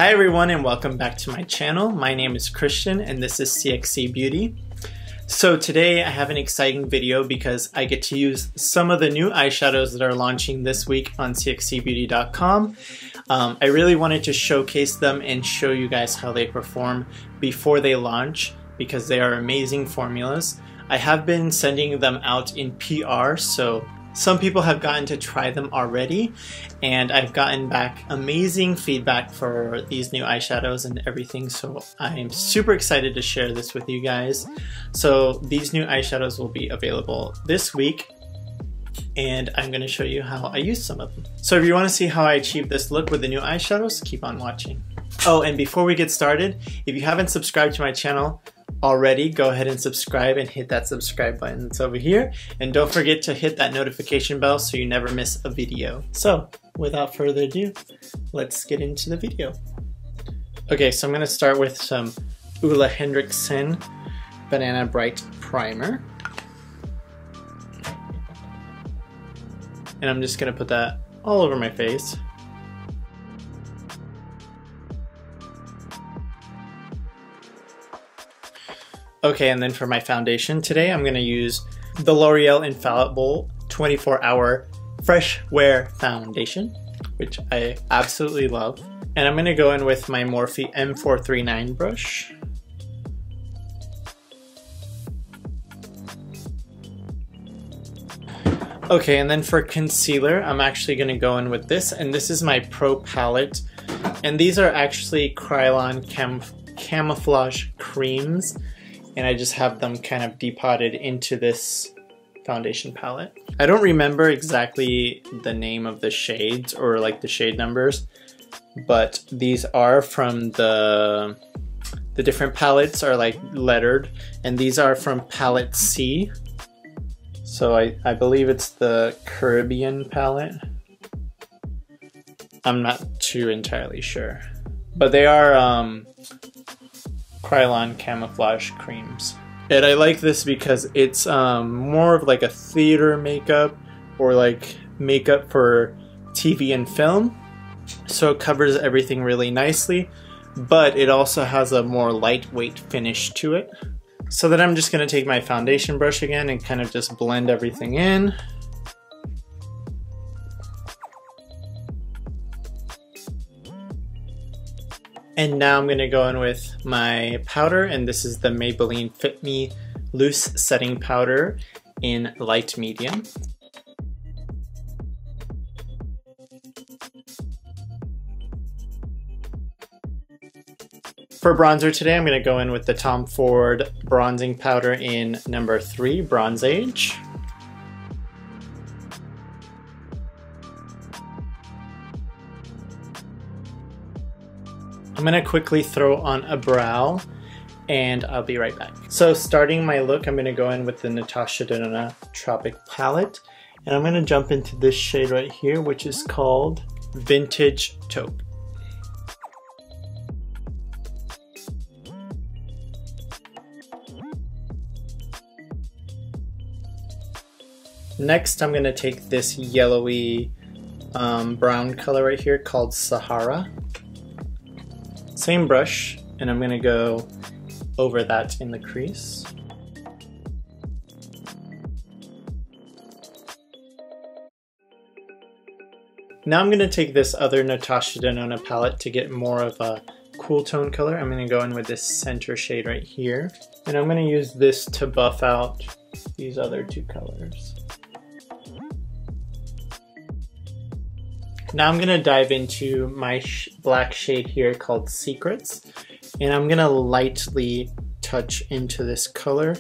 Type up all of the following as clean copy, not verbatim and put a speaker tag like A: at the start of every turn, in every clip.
A: Hi everyone and welcome back to my channel. My name is Christian and this is CXC Beauty. So today I have an exciting video because I get to use some of the new eyeshadows that are launching this week on cxcbeauty.com. I really wanted to showcase them and show you guys how they perform before they launch because they are amazing formulas. I have been sending them out in PR, so some people have gotten to try them already, and I've gotten back amazing feedback for these new eyeshadows and everything, so I'm super excited to share this with you guys. So these new eyeshadows will be available this week, and I'm going to show you how I use some of them. So if you want to see how I achieve this look with the new eyeshadows, keep on watching. Oh, and before we get started, if you haven't subscribed to my channel already, go ahead and subscribe and hit that subscribe button that's over here, and don't forget to hit that notification bell so you never miss a video. So without further ado, let's get into the video. Okay, so I'm going to start with some Ole Henriksen Banana Bright Primer, and I'm just going to put that all over my face. Okay, and then for my foundation today, I'm going to use the L'Oreal Infallible 24-Hour Fresh Wear Foundation, which I absolutely love. And I'm going to go in with my Morphe M439 brush. Okay, and then for concealer, I'm actually going to go in with this, and this is my Pro palette. And these are actually Kryolan Camouflage Creams. And I just have them kind of depotted into this foundation palette. I don't remember exactly the name of the shades or like the shade numbers, but these are from the different palettes are like lettered, and these are from palette C. So I believe it's the Caribbean palette. I'm not too entirely sure, but they are Kryolan Camouflage Creams. And I like this because it's more of like a theater makeup or like makeup for TV and film. So it covers everything really nicely, but it also has a more lightweight finish to it. So then I'm just going to take my foundation brush again and kind of just blend everything in. And now I'm going to go in with my powder, and this is the Maybelline Fit Me Loose Setting Powder in light medium. For bronzer today, I'm going to go in with the Tom Ford Bronzing Powder in number 3, Bronze Age. I'm going to quickly throw on a brow, and I'll be right back. So starting my look, I'm going to go in with the Natasha Denona Tropic palette, and I'm going to jump into this shade right here, which is called Vintage Taupe. Next, I'm going to take this yellowy brown color right here called Sahara. Same brush, and I'm going to go over that in the crease. Now I'm going to take this other Natasha Denona palette to get more of a cool tone color. I'm going to go in with this center shade right here, and I'm going to use this to buff out these other two colors. Now I'm going to dive into my black shade here called Secrets, and I'm going to lightly touch into this color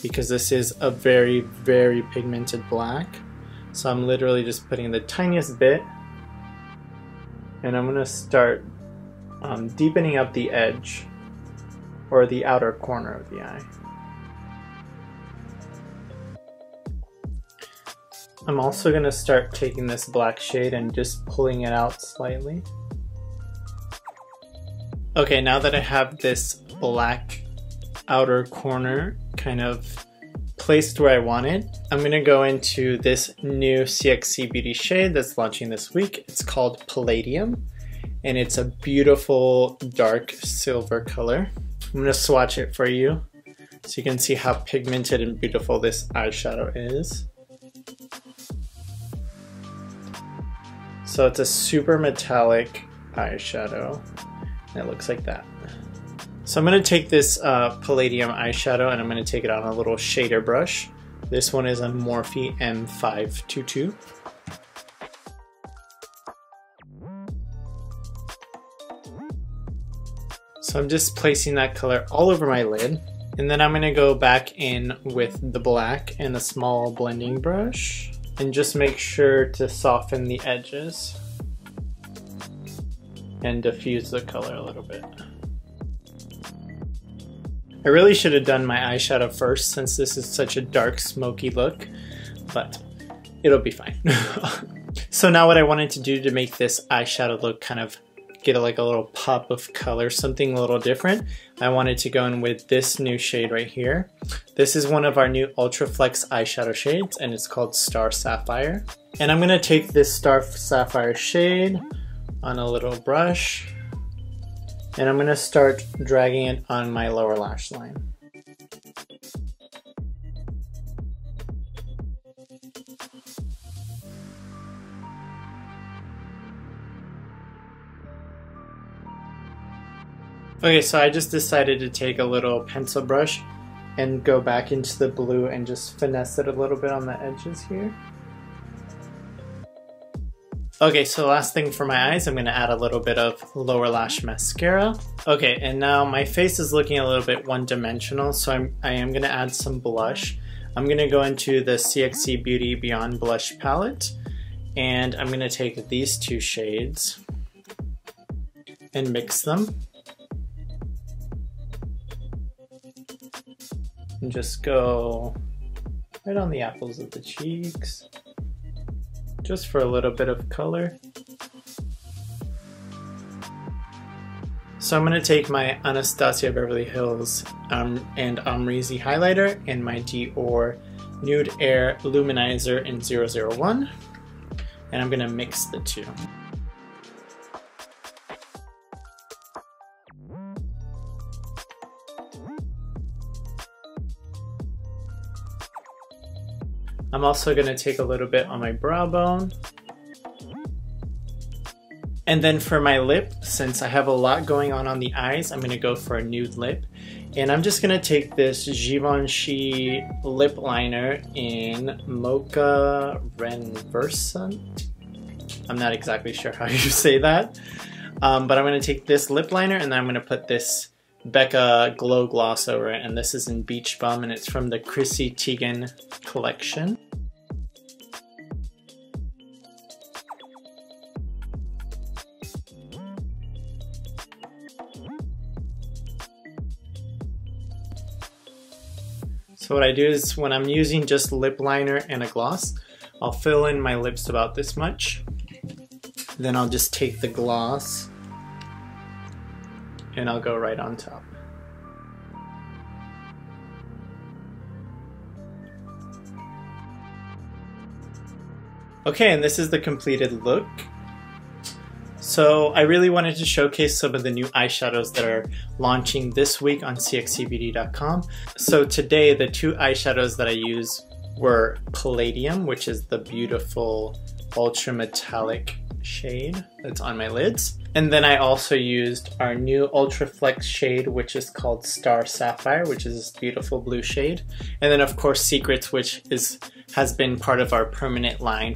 A: because this is a very, very pigmented black. So I'm literally just putting the tiniest bit, and I'm going to start deepening up the edge or the outer corner of the eye. I'm also going to start taking this black shade and just pulling it out slightly. Okay, now that I have this black outer corner kind of placed where I want it, I'm going to go into this new CXC Beauty shade that's launching this week. It's called Palladium, and it's a beautiful dark silver color. I'm going to swatch it for you so you can see how pigmented and beautiful this eyeshadow is. So it's a super metallic eyeshadow, and it looks like that. So I'm going to take this Palladium eyeshadow and I'm going to take it on a little shader brush. This one is a Morphe M522. So I'm just placing that color all over my lid. And then I'm going to go back in with the black and a small blending brush and just make sure to soften the edges and diffuse the color a little bit. I really should have done my eyeshadow first since this is such a dark smoky look, but it'll be fine. So now what I wanted to do to make this eyeshadow look kind of get like a little pop of color, something a little different, I wanted to go in with this new shade right here. This is one of our new Ultra Flex eyeshadow shades and it's called Star Sapphire. And I'm gonna take this Star Sapphire shade on a little brush and I'm gonna start dragging it on my lower lash line. Okay, so I just decided to take a little pencil brush and go back into the blue and just finesse it a little bit on the edges here. Okay, so last thing for my eyes, I'm going to add a little bit of lower lash mascara. Okay, and now my face is looking a little bit one-dimensional, so I am going to add some blush. I'm going to go into the CXC Beauty Beyond Blush Palette, and I'm going to take these two shades and mix them. And just go right on the apples of the cheeks, just for a little bit of color. So I'm going to take my Anastasia Beverly Hills and Amrezy highlighter and my Dior Nude Air Luminizer in 001, and I'm going to mix the two. I'm also going to take a little bit on my brow bone. And then for my lip, since I have a lot going on the eyes, I'm going to go for a nude lip. And I'm just going to take this Givenchy lip liner in Mocha Renversant. I'm not exactly sure how you say that. But I'm going to take this lip liner and then I'm going to put this Becca Glow Gloss over it, and this is in Beach Bum and it's from the Chrissy Teigen collection. So what I do is when I'm using just lip liner and a gloss, I'll fill in my lips about this much. Then I'll just take the gloss and I'll go right on top. Okay, and this is the completed look. So I really wanted to showcase some of the new eyeshadows that are launching this week on cxcbeauty.com. So today the two eyeshadows that I used were Palladium, which is the beautiful ultra metallic shade that's on my lids. And then I also used our new Ultra Flex shade, which is called Star Sapphire, which is this beautiful blue shade. And then of course Secrets, which has been part of our permanent line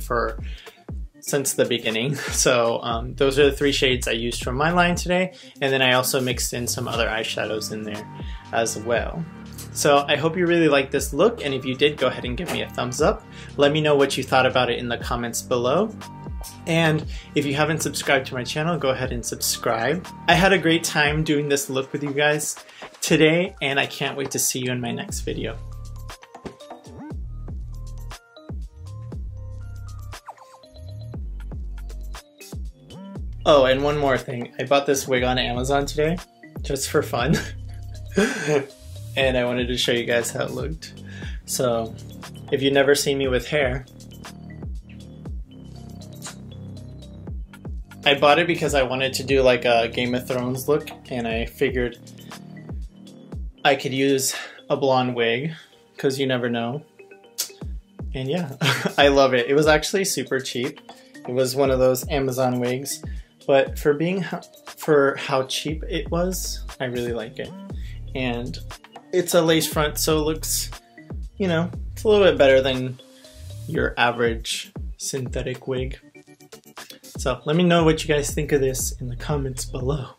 A: since the beginning. So those are the three shades I used from my line today. And then I also mixed in some other eyeshadows in there as well. So I hope you really liked this look, and if you did, go ahead and give me a thumbs up. Let me know what you thought about it in the comments below. And if you haven't subscribed to my channel, go ahead and subscribe. I had a great time doing this look with you guys today, and I can't wait to see you in my next video. Oh, and one more thing. I bought this wig on Amazon today, just for fun. And I wanted to show you guys how it looked. So, if you've never seen me with hair, I bought it because I wanted to do like a Game of Thrones look, and I figured I could use a blonde wig because you never know. And yeah, I love it. It was actually super cheap. It was one of those Amazon wigs, but for how cheap it was, I really like it. And it's a lace front, so it looks, you know, it's a little bit better than your average synthetic wig. So let me know what you guys think of this in the comments below.